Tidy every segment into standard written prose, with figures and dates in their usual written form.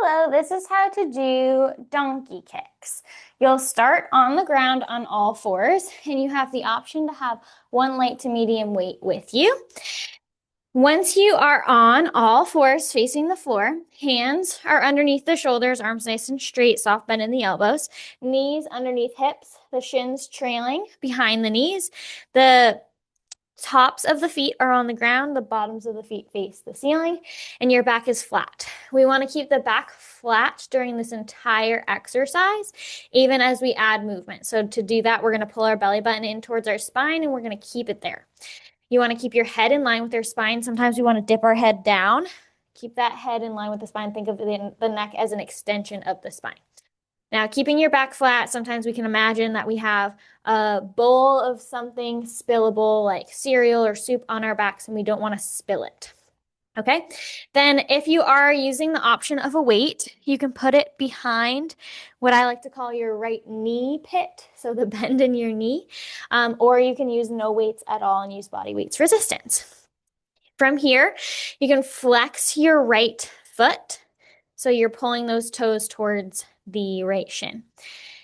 Hello, this is how to do donkey kicks. You'll start on the ground on all fours, and you have the option to have one light to medium weight with you. Once you are on all fours facing the floor, hands are underneath the shoulders, arms nice and straight, soft bend in the elbows, knees underneath hips, the shins trailing behind the knees. The tops of the feet are on the ground, the bottoms of the feet face the ceiling, and your back is flat. We want to keep the back flat during this entire exercise, even as we add movement. So to do that, we're going to pull our belly button in towards our spine, and we're going to keep it there. You want to keep your head in line with your spine. Sometimes we want to dip our head down. Keep that head in line with the spine. Think of the neck as an extension of the spine. Now, keeping your back flat, sometimes we can imagine that we have a bowl of something spillable like cereal or soup on our backs and we don't want to spill it. Okay, then if you are using the option of a weight, you can put it behind what I like to call your right knee pit, so the bend in your knee, or you can use no weights at all and use Bodyweight's resistance. From here, you can flex your right foot, so you're pulling those toes towards the right shin.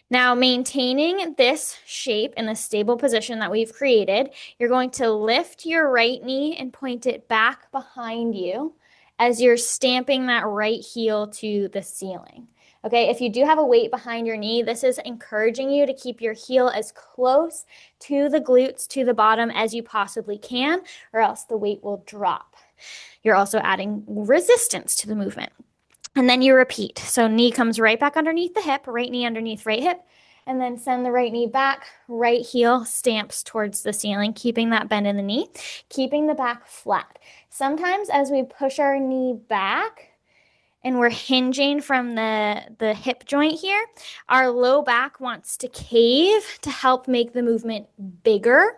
Now, maintaining this shape in the stable position that we've created, you're going to lift your right knee and point it back behind you as you're stamping that right heel to the ceiling. Okay, if you do have a weight behind your knee, this is encouraging you to keep your heel as close to the glutes, to the bottom as you possibly can, or else the weight will drop. You're also adding resistance to the movement. And then you repeat. So knee comes right back underneath the hip, right knee underneath right hip, and then send the right knee back, right heel stamps towards the ceiling, keeping that bend in the knee, keeping the back flat. Sometimes as we push our knee back, and we're hinging from the hip joint here, our low back wants to cave to help make the movement bigger.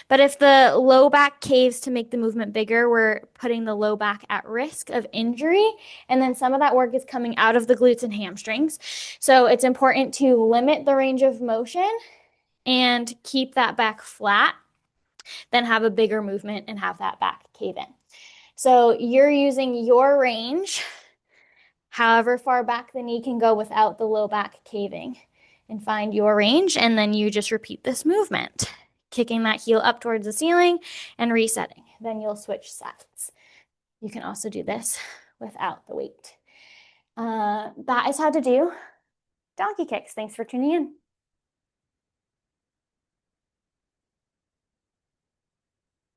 But if the low back caves to make the movement bigger, we're putting the low back at risk of injury. And then some of that work is coming out of the glutes and hamstrings. So it's important to limit the range of motion and keep that back flat, then have a bigger movement and have that back cave in. So you're using your range, however far back the knee can go without the low back caving, and find your range. And then you just repeat this movement, kicking that heel up towards the ceiling and resetting. Then you'll switch sides. You can also do this without the weight. That is how to do donkey kicks. Thanks for tuning in.